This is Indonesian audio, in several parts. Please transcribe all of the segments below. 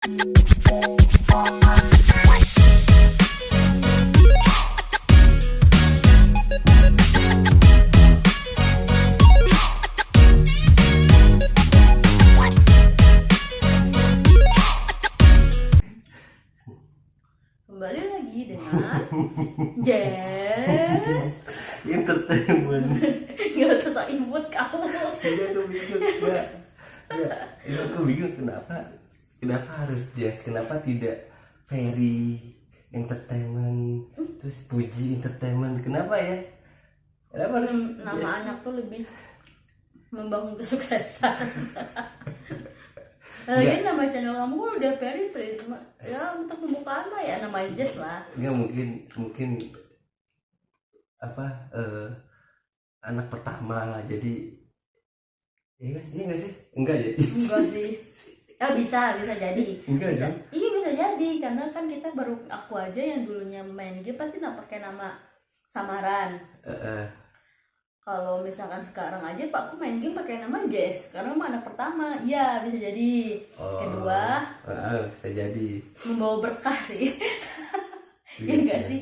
Kembali lagi dengan Jess Entertainment. Gak usah imut kamu. Iya, aku bingung. Itu aku bingung kenapa harus Jazz, kenapa tidak Ferry Entertainment, terus Puji Entertainment, kenapa ya? Kenapa harus Nama Jazz? anak tuh lebih membangun kesuksesan. Lagi nama channel kamu kan udah Ferry Prisma. Ya untuk membuka apa ya, nama Jess lah. Nggak, mungkin apa anak pertama, jadi iya nggak sih? Enggak ya? Enggak sih. Ya bisa jadi. Enggak Bisa. ya? Iya bisa jadi karena kan kita baru, aku aja yang dulunya main game pasti nggak pakai nama samaran. Kalau misalkan sekarang aja Pak, aku main game pakai nama Jess karena emang anak pertama. Iya bisa jadi. Kedua bisa jadi. membawa berkah sih. Iya, Ya enggak iya. sih.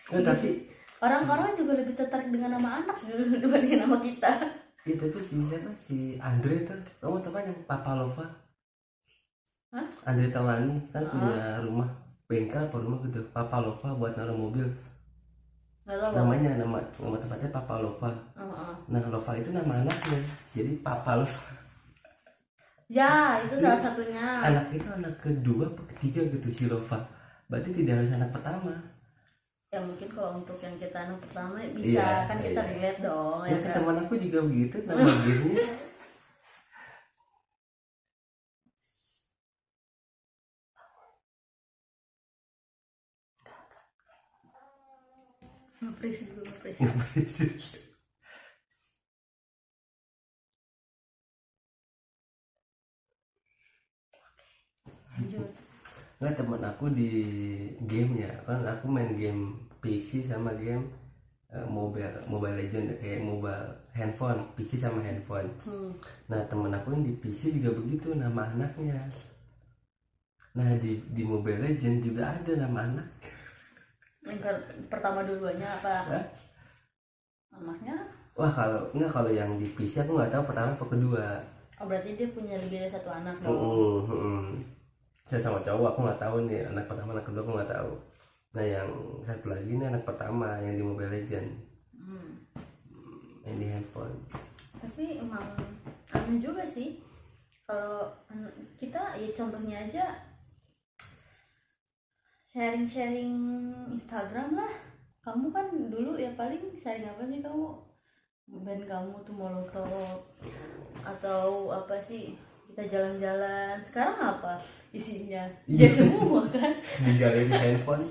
Tapi Orang-orang juga lebih tertarik dengan nama anak dulu dibanding nama kita. iya, tapi siapa si Andre tuh, kamu tahu kan yang Papa Lova? Hah? Andre Taulani kan punya rumah bengkel apa rumah gitu, Papa Lova buat naruh mobil. Nggak tahu. Namanya nama tempatnya Papa Lova. Heeh. Nah, Lova itu nama anaknya, jadi Papa Lova. Ya itu salah satunya. Anak itu anak kedua atau ketiga gitu si Lova. Berarti tidak harus anak pertama. Ya mungkin kalau untuk yang kita anak pertama bisa, Iya, kan kita iya. relate dong. Ya, kan? teman aku juga begitu nama gamenya. Nge-freeze dulu, nge-freeze. Lanjut. Nggak, teman aku di game ya kan, aku main game PC sama game mobile legend ya, kayak mobile handphone, PC sama handphone. Nah, teman aku yang di PC juga begitu nama anaknya. Nah, di mobile legend juga ada nama anak. Yang pertama dulunya apa? Hah? Anaknya? Wah, kalau yang di PC aku nggak tahu pertama apa kedua. Oh berarti dia punya lebih dari satu anak dong. Saya sama cowok, aku nggak tahu nih anak pertama anak kedua, aku nggak tahu. Nah, yang satu lagi ini anak pertama yang di mobile legend, yang di handphone. Tapi emang aneh juga sih kalau kita, ya contohnya aja sharing Instagram lah. Kamu kan dulu ya paling sharing apa sih kamu? Band kamu tuh Molotov atau apa sih, kita jalan-jalan. Sekarang apa isinya? Ya semua kan. Di galeri handphone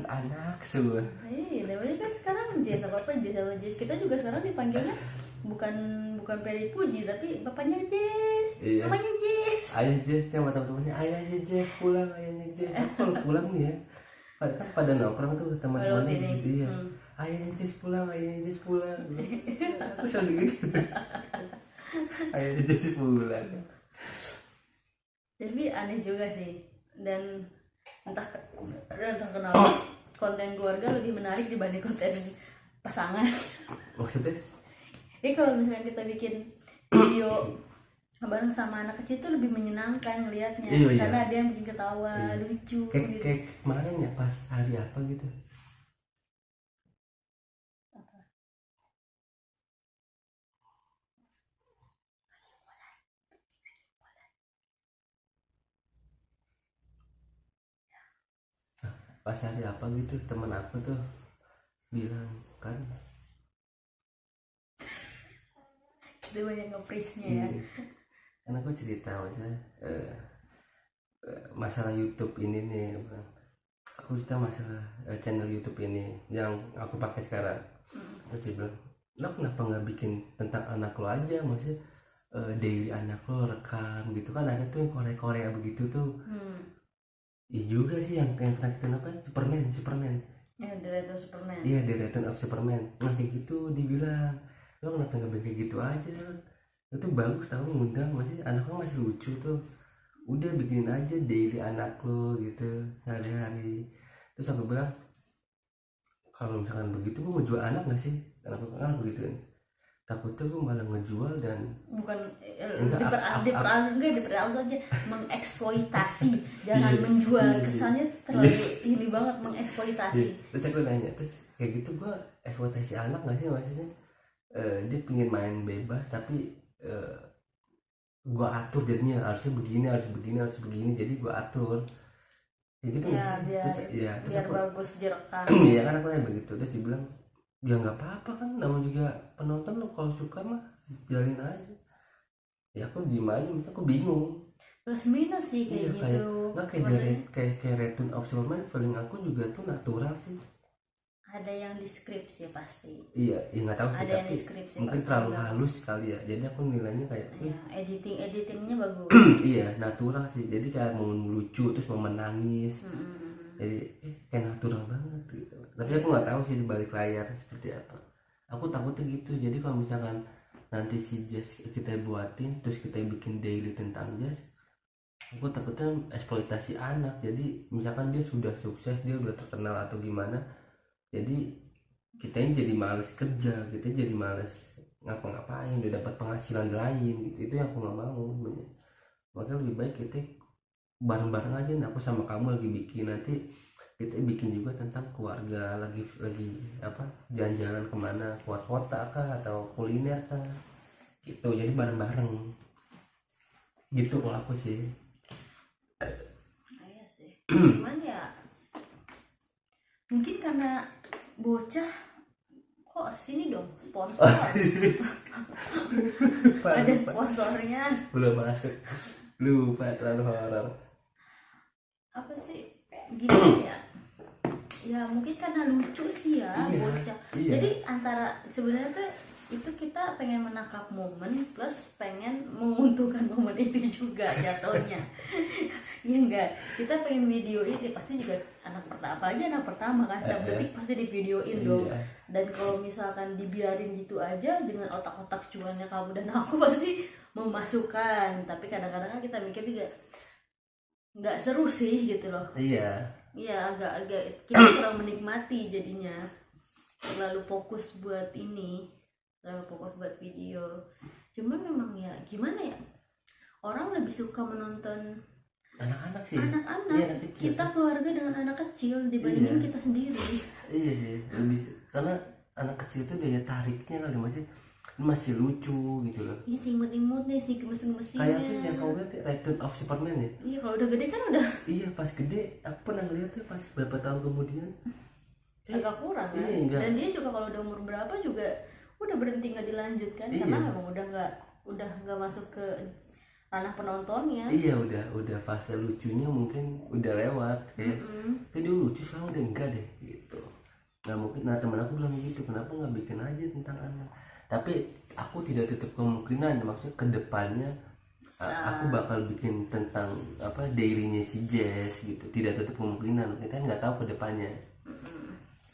anak semua. Iya, namanya kan sekarang Jess apa Jess. Kita juga sekarang dipanggilnya bukan Ferry Puji tapi bapaknya Jess. Iya. Namanya Jess. Ayah Jess, sama teman-temannya, ayahnya Jess pulang, ayahnya Jess. Aku kalau pulang nih ya, pada nongkrong tuh teman-temannya Kalau gitu sini, ya. Ayahnya Jess pulang, ayahnya Jess pulang. Aku selalu gitu. Ayahnya Jess pulang. Jadi aneh juga sih. Dan entah kenapa konten keluarga lebih menarik dibanding konten pasangan. Maksudnya? Jadi kalau misalnya kita bikin video bareng sama anak kecil itu lebih menyenangkan ngelihatnya. Iya. Karena ada yang bikin ketawa, Iya. lucu Kayak gitu. kemarin ya, pas hari apa gitu. Pas hari apa gitu, temen aku tuh bilang kan, Dia banyak nge-freeze-nya ya. kan aku cerita maksudnya masalah YouTube ini nih, aku cerita masalah channel YouTube ini yang aku pakai sekarang. Terus dia bilang, lo kenapa nggak bikin tentang anak lo aja, maksudnya daily anak lo rekam gitu kan, ada tuh yang Korea begitu tuh. Iya juga sih, yang pernah kita nonton Superman. Ya, The Return of Superman. Iya, The Return of Superman. Nah, kayak gitu dibilang, lo kenapa nggak bikin kayak gitu aja? Itu bagus tau, ngundang, masih anak lo masih lucu tuh. udah bikinin aja daily anak lo gitu sehari-hari. Terus aku bilang kalau misalkan begitu gue mau jual anak nggak sih, karena aku kan begitu kan, takutnya gue malah ngejual dan bukan enggak diperhalus saja, mengeksploitasi, jangan menjual, kesannya terlalu ini banget, mengeksploitasi. Terus aku nanya, terus kayak gitu gue eksploitasi anak nggak sih maksudnya? Dia pengen main bebas tapi gue atur jadinya harusnya begini, harus begini, jadi gue atur kayak gitu ya, biar, terus ya terus biar aku, bagus direkam. ya kan aku nanya begitu, terus dia bilang ya nggak apa-apa kan, namanya juga penonton lo, kalau suka mah jalin aja. Ya aku diem aja, aku bingung. Plus minus sih kayak iya, gitu. Kayak Return of Superman, feeling aku juga tuh natural sih. Ada yang di skripsi pasti. Iya, ya nggak tahu sih, ada tapi yang di skripsi mungkin pasti terlalu enggak. halus kali ya, jadi aku nilainya kayak Ya, editingnya bagus. iya natural sih, jadi kayak mau lucu terus mau menangis, jadi kayak natural banget gitu. Tapi aku nggak tahu sih di balik layar seperti apa. Aku takutnya gitu, jadi kalau misalkan nanti si Jazz kita buatin terus kita bikin daily tentang Jazz, aku takutnya eksploitasi anak. Jadi misalkan dia sudah sukses, dia udah terkenal atau gimana, jadi kitanya jadi males kerja, kita jadi males ngapa-ngapain, udah dapat penghasilan lain gitu. Itu yang aku nggak mau sebenarnya. Makanya lebih baik kita bareng-bareng aja. Nah, aku sama kamu lagi bikin, nanti kita bikin juga tentang keluarga, lagi apa, jalan-jalan kemana, keluar kota kah atau kuliner kah gitu, jadi bareng-bareng gitu kalau aku sih. Iya sih. Cuman ya mungkin karena bocah kok sini dong sponsor. Ada sponsornya. Belum masuk, lupa, terlalu horor. Apa sih gini ya? Ya mungkin karena lucu sih ya, Iya, bocah. iya. Jadi antara sebenarnya tuh itu kita pengen menangkap momen plus pengen menguntungkan momen itu juga jatuhnya. Ya enggak, kita pengen videoin ya pasti juga anak pertama, apalagi anak pertama kan, setiap detik pasti divideoin dong. Iya. Dan kalau misalkan dibiarin gitu aja dengan otak-otak cuannya kamu dan aku pasti memasukkan, tapi kadang-kadang kan kita mikir juga nggak seru sih gitu loh. Iya, agak kita kurang menikmati jadinya, terlalu fokus buat ini, terlalu fokus buat video. Cuman memang ya gimana ya, orang lebih suka menonton anak-anak sih, anak-anak, iya, anak kecil. kita keluarga dengan anak kecil dibandingin Iya. kita sendiri. Iya sih, lebih karena anak kecil itu daya tariknya kali masih lucu gitu loh. Ini si imut-imut nih, si gemes-gemesinnya. Kayak yang kamu lihat Return of Superman ya. Iya, kalau udah gede kan udah Iya, pas gede aku pernah ngeliatnya pas beberapa tahun kemudian agak kurang kan. iya, enggak. Dan dia juga kalau udah umur berapa juga udah berhenti nggak dilanjutkan. Iya. Karena memang udah nggak masuk ke ranah penontonnya. Iya, udah fase lucunya mungkin udah lewat, kayak dia lucu, sekarang udah enggak deh gitu. Nah mungkin, nah teman aku bilang gitu, kenapa nggak bikin aja tentang anak. Tapi aku tidak tutup kemungkinan, maksudnya kedepannya aku bakal bikin tentang apa, dailynya si Jazz gitu. Tidak tutup kemungkinan, kita nggak tahu kedepannya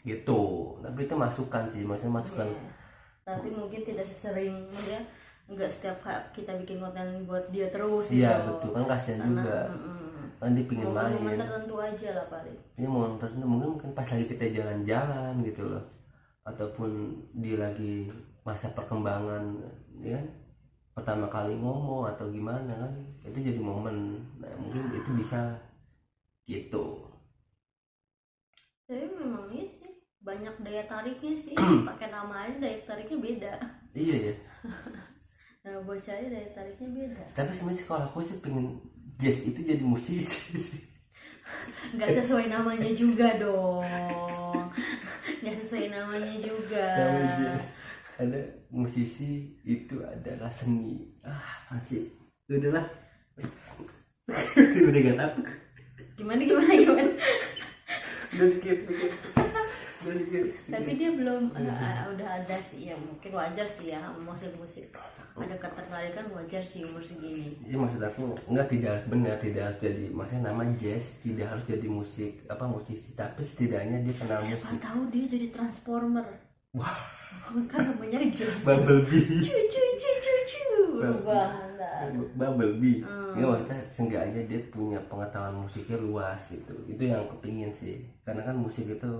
gitu. Tapi itu masukan sih, maksudnya masukan. Iya. Tapi mungkin tidak sesering dia, nggak setiap kita bikin konten buat dia terus. Iya gitu. betul, kan kasihan Karena, juga kan dia pingin main. momen tertentu aja lah paling. Ini mau tertentu, mungkin pas lagi kita jalan-jalan gitu loh, ataupun dia lagi masa perkembangan, ya kan, pertama kali ngomong atau gimana kan, itu jadi momen. Nah mungkin itu bisa gitu. Tapi memang iya sih, banyak daya tariknya sih. Pakai nama aja daya tariknya beda. Iya ya. Nah, bocahnya daya tariknya beda. Tapi sebenarnya kalau aku sih pengen Jazz itu jadi musisi sih. Nggak sesuai namanya juga dong. Nggak sesuai namanya juga. Namanya Jazz. Ada musisi itu adalah seni. Pasti udahlah. Udah gak tahu. Gimana? Udah skip. Tapi dia belum udah ada sih ya, mungkin wajar sih ya musik ada ketertarikan, wajar sih umur segini. Ya maksud aku tidak harus jadi, maksudnya nama Jazz tidak harus jadi musisi, tapi setidaknya dia kenal Siapa musik. tahu dia jadi transformer. Wah, Kan namanya Jazz. Bumblebee. Cu. berubah ntar. Bumblebee. Nggak, maksudnya seenggaknya dia punya pengetahuan musiknya luas gitu. Itu yang kepingin sih, karena kan musik itu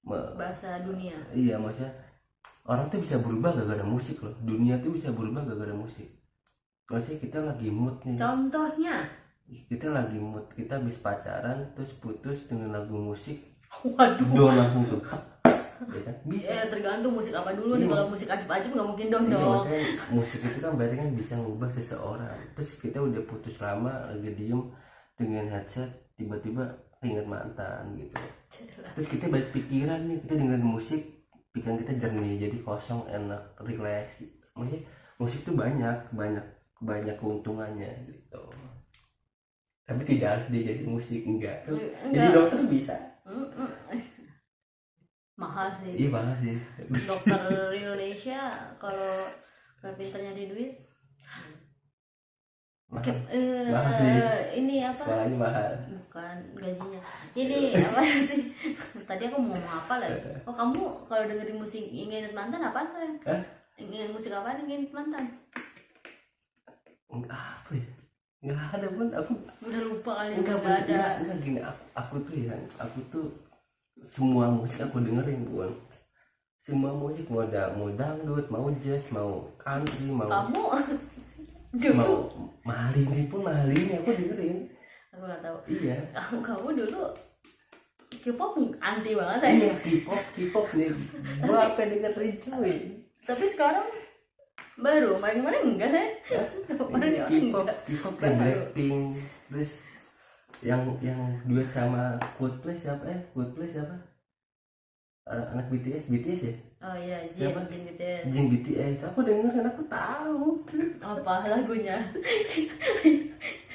Bahasa dunia. iya, maksudnya orang tuh bisa berubah gara-gara musik loh. Dunia tuh bisa berubah gara-gara musik. Maksudnya kita lagi mood nih, Contohnya, kita habis pacaran terus putus dengan lagu musik, waduh. do langsung tuh tek, ya kan bisa. Ya tergantung musik apa dulu nih. Iya. Kalau musik ajib-ajib nggak mungkin dong Iya, dong. maksudnya musik itu kan berarti kan bisa ngubah seseorang. Terus kita udah putus lama, lagi diem dengan headset, tiba-tiba ingat mantan gitu. Terus kita balik pikiran nih, kita dengan musik, pikiran kita jernih, jadi kosong, enak, relax gitu. Maksudnya musik tuh banyak keuntungannya gitu. Tapi tidak harus dijadi musik, enggak. Jadi dokter bisa. Mahal sih. Iya banget sih. Dokter Indonesia kalau nggak pintar nyari duit, Mahal sih. ini apa? Sekolahnya mahal. Bukan gajinya. Ini apa sih? Tadi aku mau ngomong apa lagi? Oh, kamu kalau dengerin musik ingat mantan apaan tuh? Hah? Ingat musik apaan ingat mantan? Apa ya? Nggak ada pun, aku Udah lupa kali. enggak Nggak ada. enggak gini, aku tuh semua musik aku dengerin, bukan semua musik, mau dangdut, mau jazz, mau country, mau Kamu dulu, Malini aku dengerin. aku nggak tahu. Iya. Kamu dulu K-pop anti banget saya. Iya, K-pop nih gua apa dengerin cuy. Tapi sekarang baru kemarin enggak sih? Kemarin Iya, K-pop kayak Blackpink, terus yang duet sama Coldplay siapa? Anak BTS ya? Oh iya, Siapa? Jin BTS. Jin BTS. Aku dengerin, aku tahu. Apa lagunya?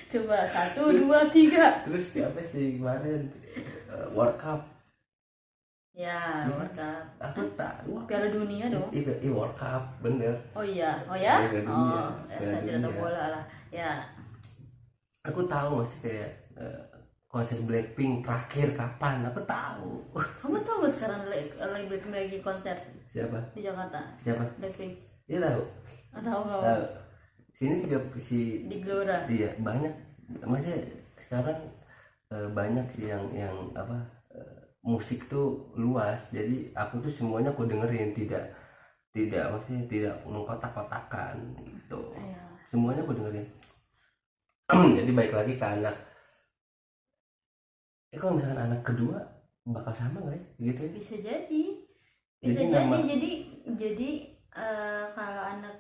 Coba 1, 2, 3. Terus siapa sih kemarin? World Cup. Ya, World Cup. Aku tahu. Piala Dunia dong. Iya, World Cup, bener. Oh iya, oh ya? Piala Dunia. Oh, ya, Piala saya tidak tahu Dunia. bola lah. Ya, Aku tahu masih kayak konser Blackpink terakhir kapan? Aku tahu. kamu tahu nggak sekarang Blackpink lagi konser Siapa? di Jakarta? Siapa? Blackpink. Dia tahu. Tahu kamu? Tahu. Sini juga si Di Gelora. iya banyak. Maksudnya sekarang banyak sih yang apa, musik tuh luas. Jadi aku tuh semuanya aku dengerin, tidak maksudnya tidak mengkotak-kotakan gitu. Iya. Semuanya aku dengerin. Jadi baik lagi ke anak. Kalau misalkan anak kedua bakal sama nggak ya? Gitu ya? Bisa jadi. Jadi nama- Jadi kalau anak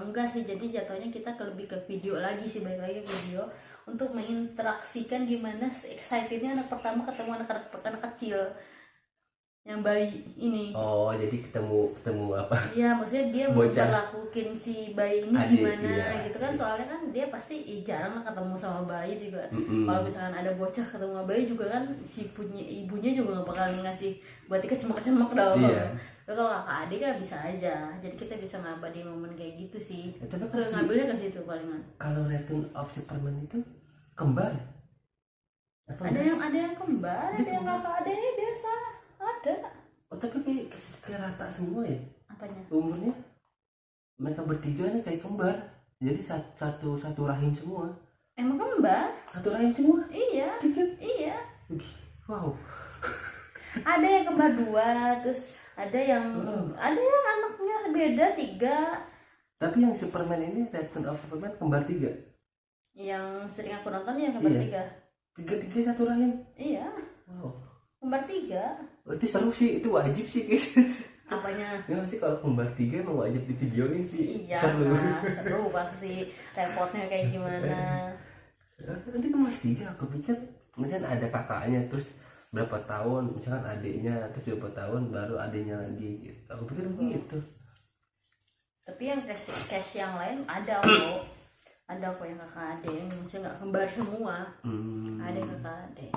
enggak sih, jadi jatuhnya kita lebih ke video lagi sih, balik lagi ke video untuk menginteraksikan gimana excitednya anak pertama ketemu anak kecil yang bayi ini. Oh, jadi ketemu apa? Iya, maksudnya dia Bocah. memperlakuin si bayi ini Adik, gimana iya. gitu kan, soalnya kan dia pasti jarang lah ketemu sama bayi juga. Mm-mm. Kalau misalkan ada bocah ketemu sama bayi juga kan si ibunya juga nggak bakal ngasih berarti kecemak-cemak dong. Iya. Tapi kalau kakak adik kan bisa aja, jadi kita bisa ngabadi momen kayak gitu sih. Tapi Ke ngambilnya ke situ palingan. kalau Return of Superman itu kembar. Apa Ada enggak? yang kembar, ada yang kakak adiknya biasa, ada. Oh, tapi kayak rata semua ya Apanya? umurnya. Mereka bertiga nih kayak kembar. Jadi satu rahim semua. Emang kembar? Satu rahim semua. Iya, Tiga. iya. Wow. Ada yang kembar 2, terus ada yang anaknya beda 3. Tapi yang Superman ini, Return of Superman kembar 3. Yang sering aku nonton yang kembar Iya. 3. 3 satu rahim. Iya, Wow. kembar 3. Oh, itu seru sih, itu wajib sih guys. Apanya? Ya sih kalau kembar 3 emang wajib di videoin sih. Iya, Seru. nah, seru pasti. Repotnya kayak gimana? Nanti kembar 3 aku pikir misalnya ada kakaknya terus berapa tahun, misalkan adiknya terus berapa tahun baru adiknya lagi gitu. Aku pikir gitu. Tapi yang case yang lain ada kok. Ada kok yang kakak adik, maksudnya nggak kembar semua. Ada yang kakak adik.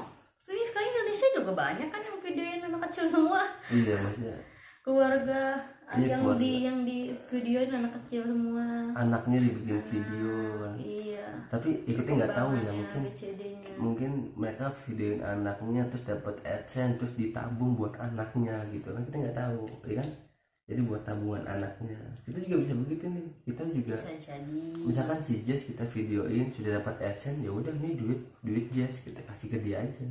Terus sekarang Indonesia juga banyak kan yang videoin anak kecil semua. Iya maksudnya Keluarga Iya, keluarga. yang di videoin anak kecil semua. anaknya dibikin video kan. Iya. Tapi ya kita nggak tahu ya, mungkin BCD-nya. mungkin mereka videoin anaknya terus dapat AdSense terus ditabung buat anaknya gitu kan, kita nggak tahu ya kan. jadi buat tabungan anaknya. Kita juga bisa begitu nih, kita juga Bisa jadi. misalkan si Jess kita videoin sudah dapat AdSense, ya udah nih duit Jess kita kasih ke dia aja,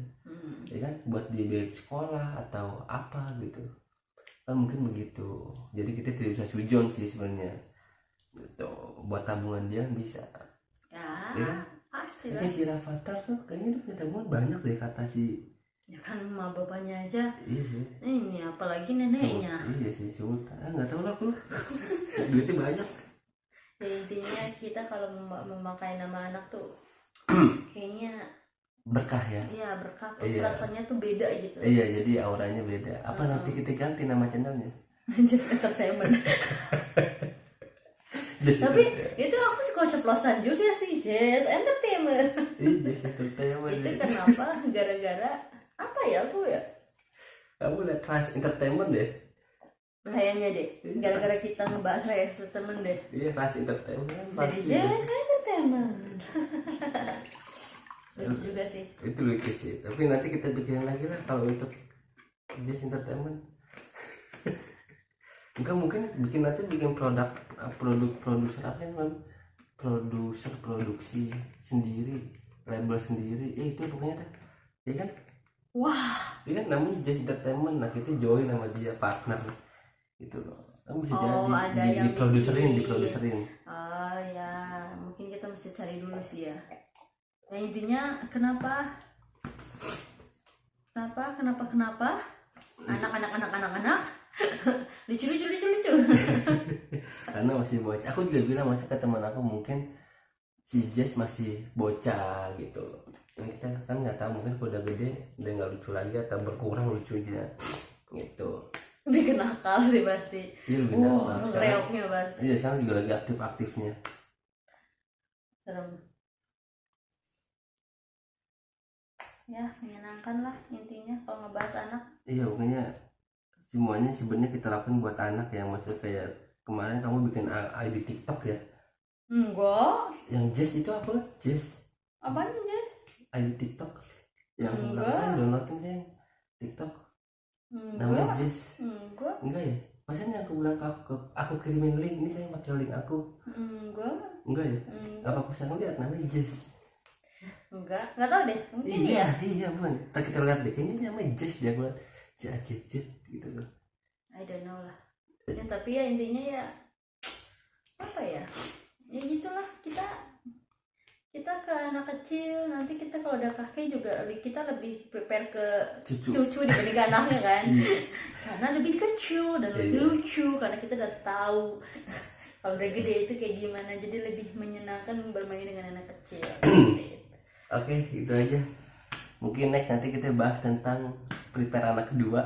ya kan, buat dia biaya sekolah atau apa gitu kan, mungkin begitu. Jadi kita tidak bisa sujon sih sebenarnya gitu, buat tabungan dia bisa Ya, ya kan? pasti Kayak lah. si Rafathar tuh kayaknya dia punya tabungan banyak deh kata si. Ya kan emak bapaknya aja. Iya sih. Ini apalagi neneknya. Iya sih Sultan. Nggak tahu lah aku. Duitnya banyak. Ya, intinya kita kalau memakai nama anak tuh kayaknya Berkah ya. ya berkah, Iya. rasanya tuh beda gitu. Iya, jadi auranya beda. Apa nanti kita ganti nama channelnya? Just entertainment. Just Tapi itu aku suka ceplosan juga sih, Just entertainment. Iya, Just Entertainment. Itu kenapa? Gara-gara apa ya tuh ya? Kamu lihat Trans Entertainment deh. Kayaknya deh, gara-gara kita ngebahas entertainment deh. Iya, Trans Entertainment. Jadi Just entertainment. Lucu juga sih. Itu lucu sih. Tapi nanti kita pikirin lagi lah kalau untuk Just Entertainment. Enggak, mungkin bikin produser apa namanya, produksi sendiri, label sendiri, itu pokoknya dah, ya kan? Wah, Ya kan, namanya Just Entertainment, nah kita join sama dia partner gitu loh, kan bisa ada jadi yang diproduserin. oh ya, mungkin kita mesti cari dulu sih ya. Ya intinya kenapa anak lucu Karena masih bocah. Aku juga bilang masa ke teman aku, mungkin si Jess masih bocah gitu loh. Nah, kita kan nggak tahu, mungkin kalau udah gede udah nggak lucu lagi atau berkurang lucunya gitu. lebih kenakal sih pasti. Iya, lebih nakal sekarang. Reoknya pasti Iya, sekarang juga lagi aktifnya. serem ya, menyenangkan lah intinya kalau ngebahas anak. Iya, pokoknya semuanya sebenarnya kita lakukan buat anak ya. Maksudnya kayak kemarin kamu bikin ID TikTok ya, Enggak, yang Jess itu apa lah, Jess apaan aja? ID TikTok yang Enggak. saya downloadin saya TikTok namanya Jess. Enggak ya, maksudnya aku bilang aku kirimin link, ini saya pakai link aku. Enggak ya, apa aku bisa lihat namanya Jess. Enggak tahu deh, mungkin Iya, ya. iya bukan, kita lihat deh, kayaknya namanya Jess dia, aku lihat Jess gitu loh. I don't know lah ya, tapi ya intinya ya apa ya gitulah, kita ke anak kecil, nanti kita kalau udah kakek juga kita lebih prepare ke cucu dibanding anaknya kan. Karena lebih kecil dan lebih lucu, karena kita udah tahu kalau udah gede itu kayak gimana, jadi lebih menyenangkan bermain dengan anak kecil. Oke, gitu aja. Mungkin next nanti kita bahas tentang prepare anak kedua.